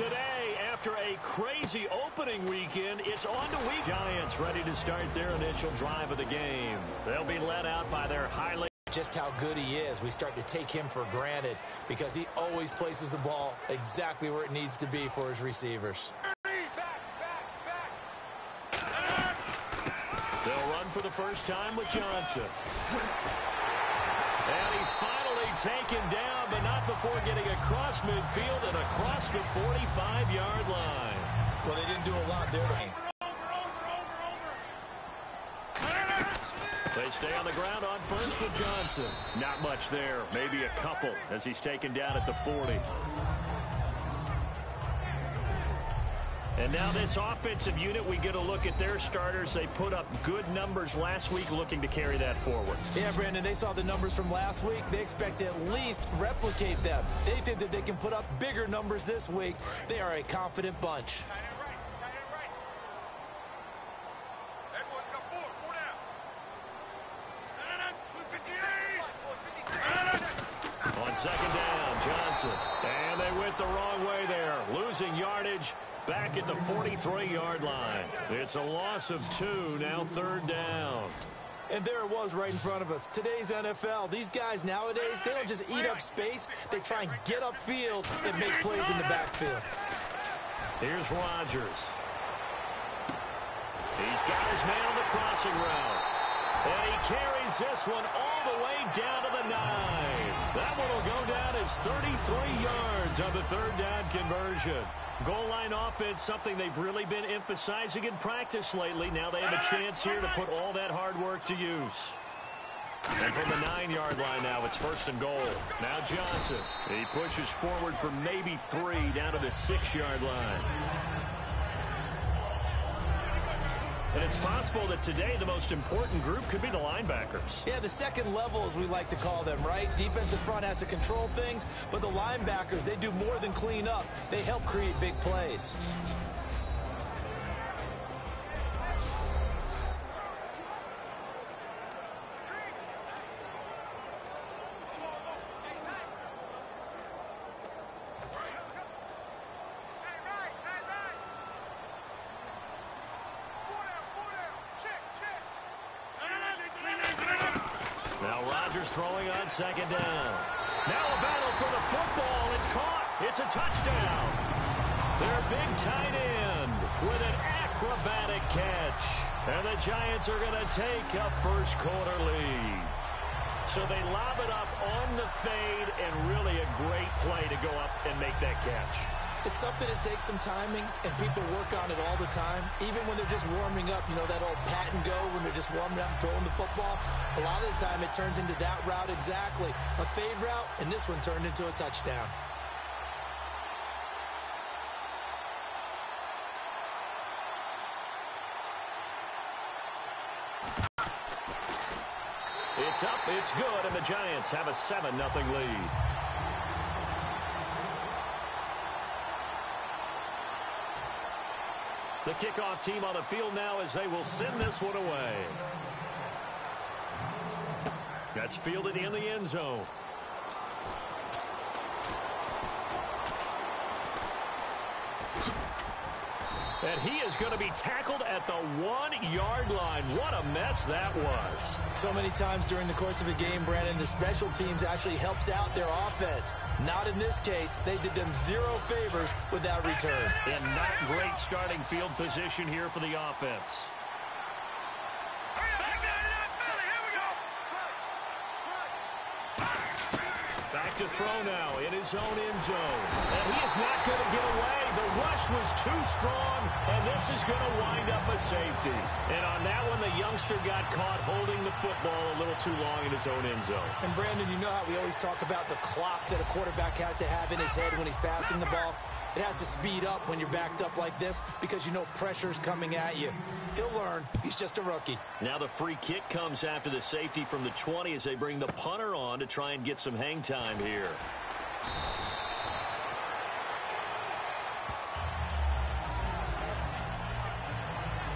today, after a crazy opening weekend, it's on to week. Giants ready to start their initial drive of the game. They'll be led out by their highly... Just how good he is. We start to take him for granted because he always places the ball exactly where it needs to be for his receivers. They'll run for the first time with Johnson. And he's finally taken down, but not before getting across midfield and across the 45-yard line. Well, they didn't do a lot there. They stay on the ground on first with Johnson. Not much there, maybe a couple as he's taken down at the 40. And now this offensive unit, we get a look at their starters. They put up good numbers last week, looking to carry that forward. Yeah, Brandon, they saw the numbers from last week. They expect to at least replicate them. They think that they can put up bigger numbers this week. They are a confident bunch. On second down, Johnson. And they went the wrong way there, losing yardage. Back at the 43-yard line. It's a loss of 2, now third down. And there it was right in front of us. Today's NFL, these guys nowadays, they don't just eat up space. They try and get upfield and make plays in the backfield. Here's Rodgers. He's got his man on the crossing route. And he carries this one all the way down to the 9. That one will go down as 33 yards on the third down conversion. Goal line offense, something they've really been emphasizing in practice lately. Now they have a chance here to put all that hard work to use. And from the 9-yard line now, it's first and goal. Now Johnson. He pushes forward for maybe 3 down to the 6-yard line. And it's possible that today the most important group could be the linebackers. Yeah, the second level, as we like to call them, right? Defensive front has to control things, but the linebackers, they do more than clean up. They help create big plays. Throwing on second down. Now a battle for the football. It's caught. It's a touchdown. Their big tight end with an acrobatic catch. And the Giants are going to take a first quarter lead. So they lob it up on the fade, and really a great play to go up and make that catch. It's something that takes some timing, and people work on it all the time. Even when they're just warming up, you know, that old pat and go when they're just warming up and throwing the football. A lot of the time it turns into that route exactly. A fade route, and this one turned into a touchdown. It's up, it's good, and the Giants have a 7-0 lead. The kickoff team on the field now as they will send this one away. That's fielded in the end zone. And he is going to be tackled at the 1-yard line. What a mess that was. So many times during the course of a game, Brandon, the special teams actually helps out their offense. Not in this case. They did them zero favors with that return. And not great starting field position here for the offense. Back to throw now in his own end zone. And he is not going to get away. The rush was too strong, and this is going to wind up a safety. And on that one, the youngster got caught holding the football a little too long in his own end zone. And, Brandon, you know how we always talk about the clock that a quarterback has to have in his head when he's passing the ball? It has to speed up when you're backed up like this because you know pressure's coming at you. He'll learn. He's just a rookie. Now the free kick comes after the safety from the 20 as they bring the punter on to try and get some hang time here.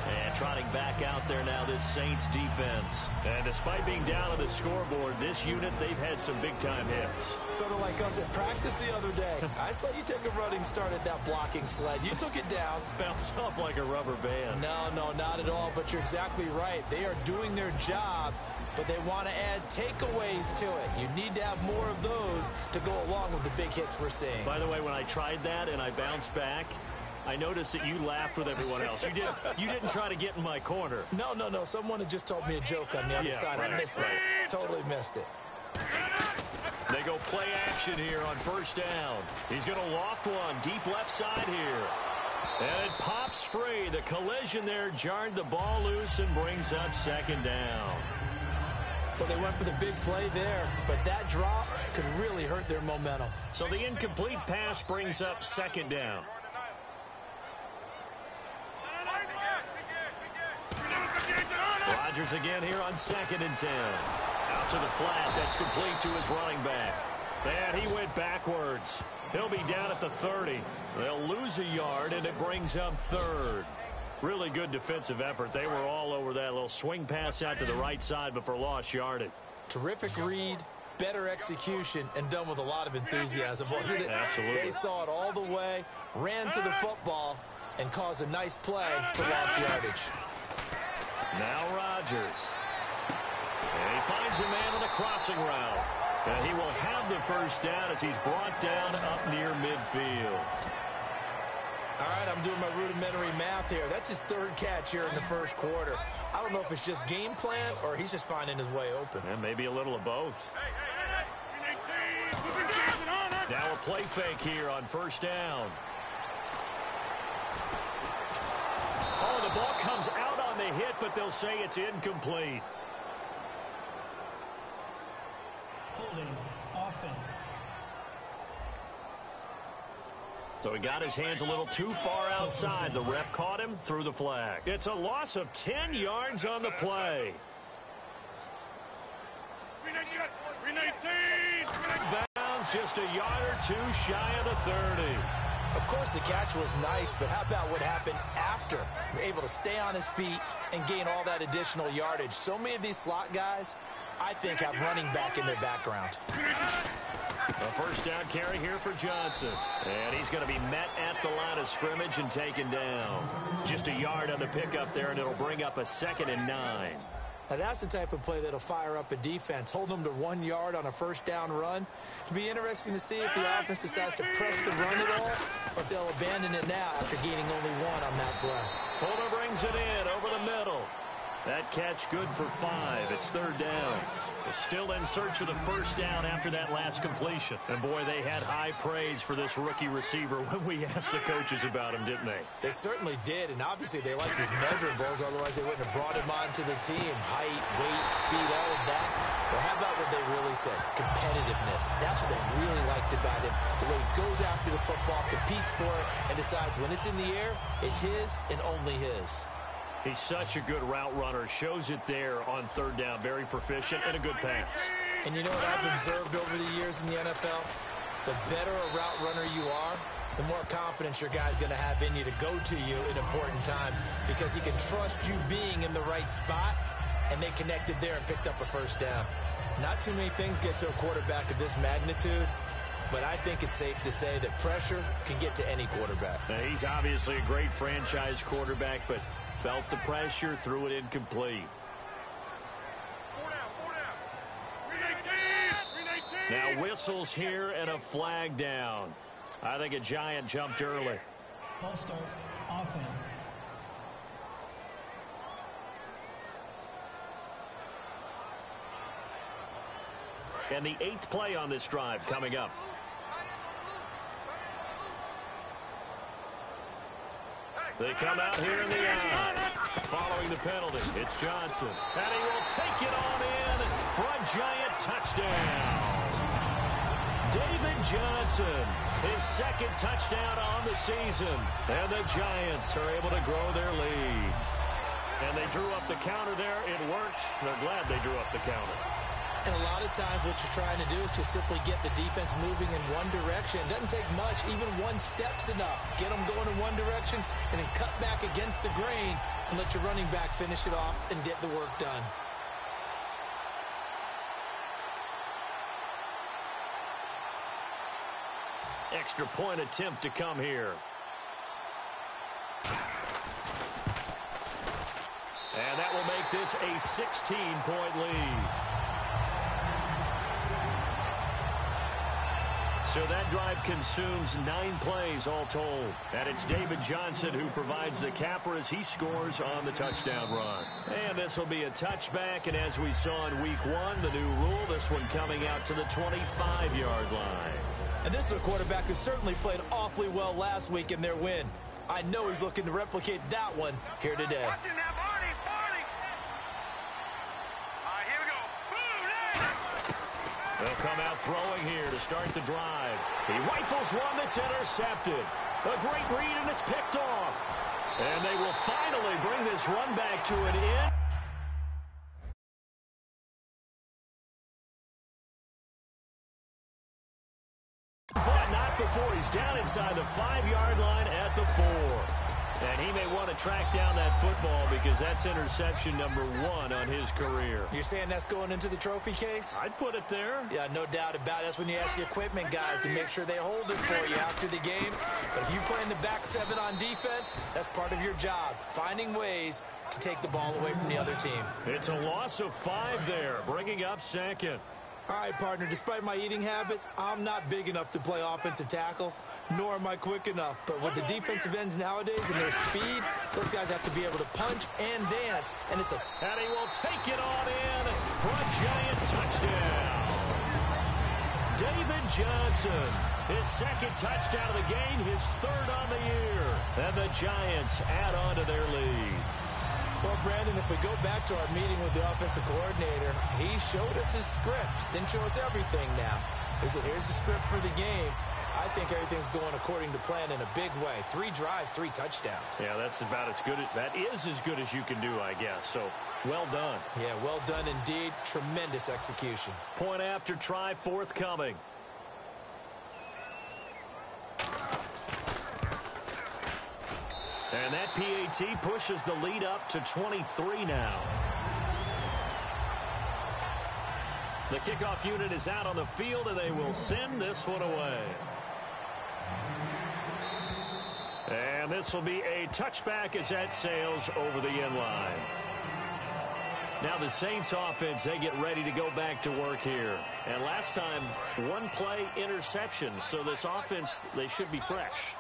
And trotting back out there now, this Saints defense. And despite being down on the scoreboard, this unit, they've had some big-time hits. Sort of like us at practice the other day. I saw you take a running start at that blocking sled. You took it down. Bounced off like a rubber band. No, not at all, but you're exactly right. They are doing their job, but they want to add takeaways to it. You need to have more of those to go along with the big hits we're seeing. By the way, when I tried that and I bounced back, I noticed that you laughed with everyone else. You didn't try to get in my corner. No. Someone had just told me a joke on the other side. Right. I missed that. Totally missed it. They go play action here on first down. He's going to loft one deep left side here. And it pops free. The collision there jarred the ball loose and brings up second down. Well, they went for the big play there, but that drop could really hurt their momentum. So the incomplete pass brings up second down. Rodgers again here on 2nd and 10. Out to the flat. That's complete to his running back. And he went backwards. He'll be down at the 30. They'll lose a yard, and it brings up 3rd. Really good defensive effort. They were all over that little swing pass out to the right side before lost yardage. Terrific read, better execution, and done with a lot of enthusiasm, wasn't it? Absolutely. They saw it all the way, ran to the football, and caused a nice play for lost yardage. Now Rodgers. And he finds a man on the crossing route. And he will have the first down as he's brought down up near midfield. All right, I'm doing my rudimentary math here. That's his 3rd catch here in the first quarter. I don't know if it's just game plan or he's just finding his way open. And maybe a little of both. Now a play fake here on first down. Oh, the ball comes out on the hit, but they'll say it's incomplete. Holding offense. So he got his hands a little too far outside. The ref caught him, threw the flag. It's a loss of 10 yards on the play. Bounds just a yard or two shy of the 30. Of course, the catch was nice, but how about what happened after? Able to stay on his feet and gain all that additional yardage. So many of these slot guys, I think, have running back in their background. A first down carry here for Johnson. And he's going to be met at the line of scrimmage and taken down. Just a yard on the pickup there, and it'll bring up a 2nd and 9. Now, that's the type of play that'll fire up a defense. Hold them to 1 yard on a first down run. It'll be interesting to see if the offense decides to press the run at all, or if they'll abandon it now after gaining only 1 on that play. Fuller brings it in over the middle. That catch good for 5. It's 3rd down. They're still in search of the first down after that last completion. And, boy, they had high praise for this rookie receiver when we asked the coaches about him, didn't they? They certainly did, and obviously they liked his measurables. Otherwise, they wouldn't have brought him onto the team. Height, weight, speed, all of that. But how about what they really said? Competitiveness. That's what they really liked about him. The way he goes after the football, competes for it, and decides when it's in the air, it's his and only his. He's such a good route runner. Shows it there on 3rd down. Very proficient and a good pass. And you know what I've observed over the years in the NFL? The better a route runner you are, the more confidence your guy's going to have in you to go to you in important times because he can trust you being in the right spot, and they connected there and picked up a first down. Not too many things get to a quarterback of this magnitude, but I think it's safe to say that pressure can get to any quarterback. Now, he's obviously a great franchise quarterback, but felt the pressure, threw it incomplete. Now whistles here and a flag down. I think a Giant jumped early. False start, offense. And the 8th play on this drive coming up. They come out here in the eye. Following the penalty, it's Johnson. And he will take it on in for a Giant touchdown. David Johnson, his 2nd touchdown on the season. And the Giants are able to grow their lead. And they drew up the counter there. It worked. They're glad they drew up the counter. And a lot of times what you're trying to do is just simply get the defense moving in one direction. It doesn't take much. Even one step's enough. Get them going in one direction and then cut back against the grain and let your running back finish it off and get the work done. Extra point attempt to come here. And that will make this a 16-point lead. So that drive consumes 9 plays all told. And it's David Johnson who provides the capper as he scores on the touchdown run. And this will be a touchback. And as we saw in week 1, the new rule, this one coming out to the 25-yard line. And this is a quarterback who certainly played awfully well last week in their win. I know he's looking to replicate that one here today. Watching that Barney. All right, here we go. Boom, They'll come out throwing here to start the drive. He rifles one that's intercepted. A great read, and it's picked off. And they will finally bring this run back to an end. But not before he's down inside the 5-yard line at the 4. And he may want to track down that football because that's interception number 1 on his career. You're saying that's going into the trophy case? I'd put it there. Yeah, no doubt about it. That's when you ask the equipment guys to make sure they hold it for you after the game. But if you play in the back 7 on defense, that's part of your job, finding ways to take the ball away from the other team. It's a loss of 5 there, bringing up second. All right, partner, despite my eating habits, I'm not big enough to play offensive tackle, nor am I quick enough. But with the defensive ends nowadays and their speed, those guys have to be able to punch and dance, and it's a... And he will take it on in for a giant touchdown. David Johnson, his second touchdown of the game, his 3rd on the year. And the Giants add on to their lead. Well, Brandon, if we go back to our meeting with the offensive coordinator, he showed us his script. Didn't show us everything now. He said, here's the script for the game. I think everything's going according to plan in a big way. 3 drives, 3 touchdowns. Yeah, that's about as good. That is as good as you can do, I guess. So, well done. Yeah, well done indeed. Tremendous execution. Point after try forthcoming. And that PAT pushes the lead up to 23 now. The kickoff unit is out on the field, and they will send this one away. And this will be a touchback as that sails over the end line. Now the Saints offense, they get ready to go back to work here. And last time, 1 play interception. So this offense, they should be fresh.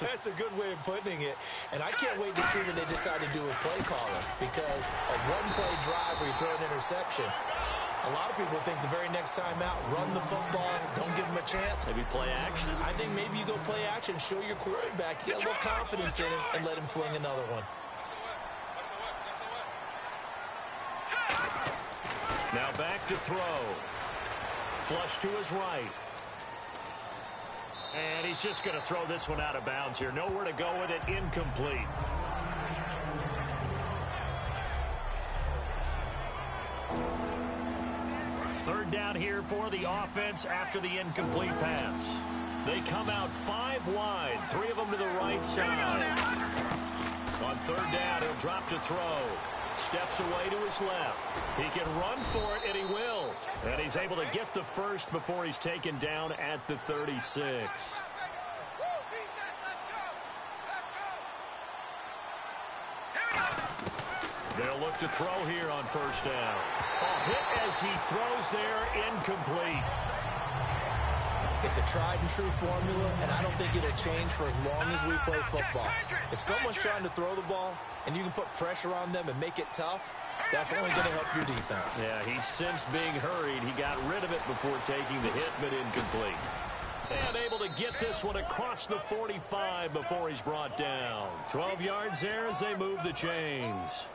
That's a good way of putting it. And I can't wait to see what they decide to do with play calling. Because a 1-play drive where you throw an interception, a lot of people think the very next time out, run the football, don't give them a chance. Maybe play action. I think maybe you go play action, show your quarterback, get a little confidence in him, and let him fling another one. Now back to throw. Flush to his right. And he's just going to throw this one out of bounds here. Nowhere to go with it. Incomplete. Third down here for the offense after the incomplete pass. They come out 5 wide. 3 of them to the right side. On 3rd down, he'll drop to throw. Steps away to his left. He can run for it, and he will. And he's able to get the first before he's taken down at the 36. They'll look to throw here on 1st down. A hit as he throws there, incomplete. It's a tried-and-true formula, and I don't think it'll change for as long as we play football. If someone's trying to throw the ball, and you can put pressure on them and make it tough, that's only going to help your defense. Yeah, he's since being hurried. He got rid of it before taking the hit, but incomplete. And able to get this one across the 45 before he's brought down. 12 yards there as they move the chains.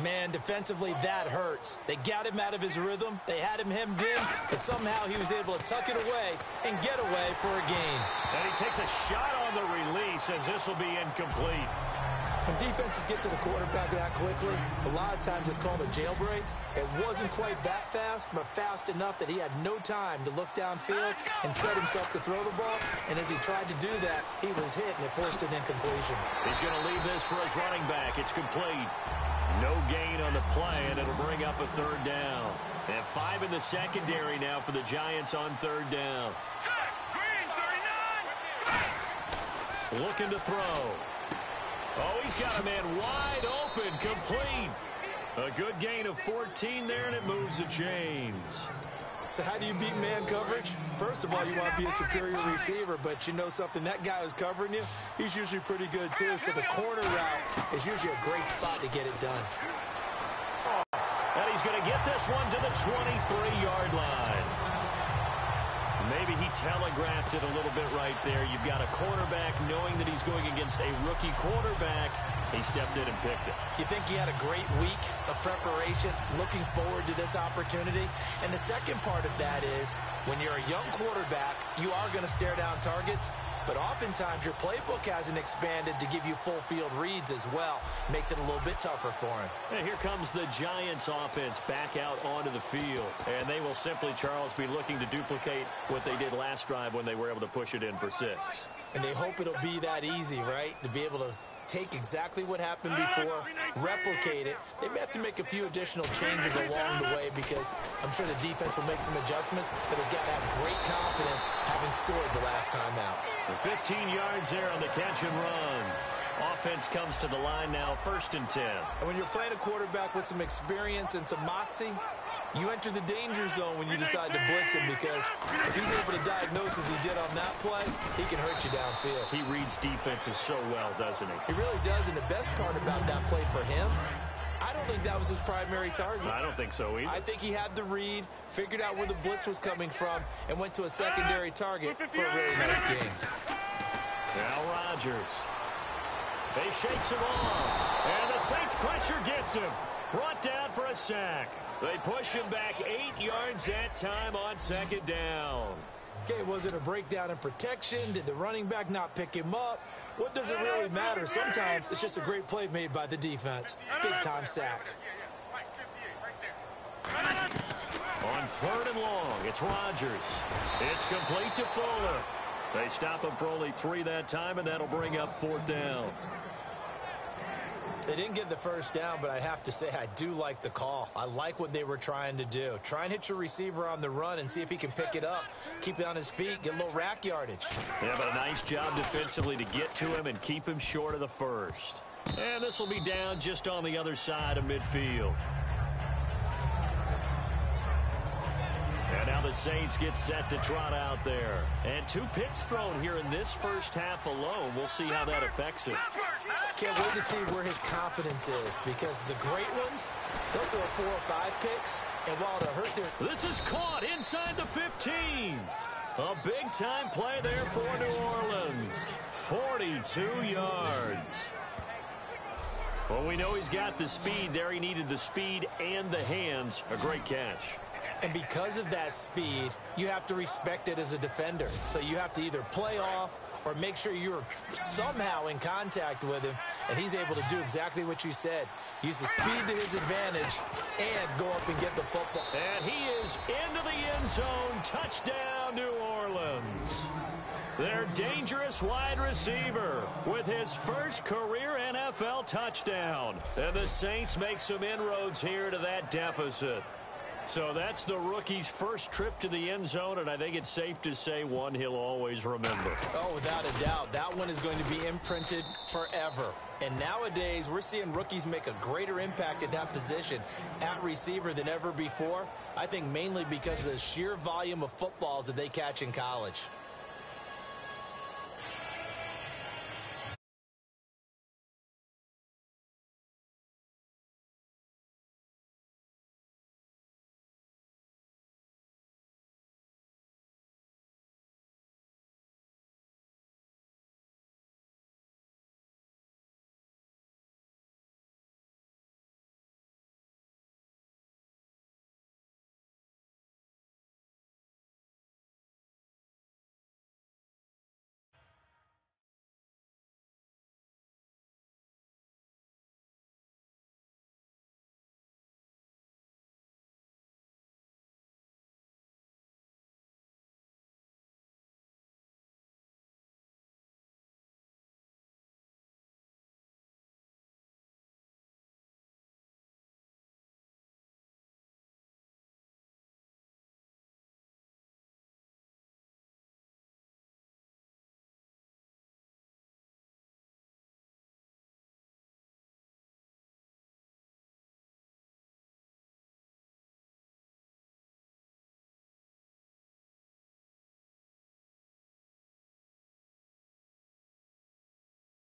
Man, defensively, that hurts. They got him out of his rhythm. They had him hemmed in, but somehow he was able to tuck it away and get away for a gain. And he takes a shot on the release as this will be incomplete. When defenses get to the quarterback that quickly, a lot of times it's called a jailbreak. It wasn't quite that fast, but fast enough that he had no time to look downfield and set himself to throw the ball. And as he tried to do that, he was hit, and it forced an incompletion. He's going to leave this for his running back. It's complete. No gain on the play, and it'll bring up a third down. And 5 in the secondary now for the Giants on third down. Looking to throw. Oh, he's got a man wide open, complete. A good gain of 14 there, and it moves the chains. So how do you beat man coverage? First of all, you want to be a superior receiver, but you know something, that guy who's covering you, he's usually pretty good too. So the corner route is usually a great spot to get it done. And he's going to get this one to the 23-yard line. Maybe he telegraphed it a little bit right there. You've got a quarterback knowing that he's going against a rookie quarterback. He stepped in and picked it. You think he had a great week of preparation, looking forward to this opportunity? And the second part of that is, when you're a young quarterback, you are going to stare down targets, but oftentimes your playbook hasn't expanded to give you full field reads as well. Makes it a little bit tougher for him. And here comes the Giants offense back out onto the field. And they will simply, Charles, be looking to duplicate what they did last drive when they were able to push it in for 6. And they hope it'll be that easy, right? To be able to take exactly what happened before, replicate it. They may have to make a few additional changes along the way because I'm sure the defense will make some adjustments, but they've got to have great confidence having scored the last time out. The 15 yards there on the catch and run. Offense comes to the line now, 1st and 10. And when you're playing a quarterback with some experience and some moxie, you enter the danger zone when you decide to blitz him, because if he's able to diagnose as he did on that play, he can hurt you downfield. He reads defenses so well, doesn't he? He really does, and the best part about that play for him, I don't think that was his primary target. I don't think so either. I think he had the read, figured out where the blitz was coming from, and went to a secondary target for a really nice game. Now Rodgers. He shakes him off, and the Saints pressure gets him. Brought down for a sack. They push him back 8 yards that time on 2nd down. Okay, was it a breakdown in protection? Did the running back not pick him up? What does it really matter? Sometimes it's just a great play made by the defense. Big-time sack. On 3rd and long, it's Rodgers. It's complete to Fuller. They stop him for only 3 that time, and that'll bring up 4th down. They didn't get the first down, but I have to say I do like the call. I like what they were trying to do. Try and hit your receiver on the run and see if he can pick it up. Keep it on his feet, get a little rack yardage. Yeah, but a nice job defensively to get to him and keep him short of the first. And this will be down just on the other side of midfield. And now the Saints get set to trot out there. And 2 picks thrown here in this first half alone. We'll see how that affects it. Can't wait to see where his confidence is, because the great ones, they'll throw 4 or 5 picks, and while they'll hurt their... This is caught inside the 15. A big-time play there for New Orleans. 42 yards. Well, we know he's got the speed there. He needed the speed and the hands. A great catch. And because of that speed, you have to respect it as a defender. So you have to either play off or make sure you're somehow in contact with him, and he's able to do exactly what you said. Use the speed to his advantage and go up and get the football. And he is into the end zone. Touchdown, New Orleans. Their dangerous wide receiver with his first career NFL touchdown. And the Saints make some inroads here to that deficit. So that's the rookie's first trip to the end zone, and I think it's safe to say one he'll always remember. Oh, without a doubt. That one is going to be imprinted forever. And nowadays, we're seeing rookies make a greater impact at that position at receiver than ever before. I think mainly because of the sheer volume of footballs that they catch in college.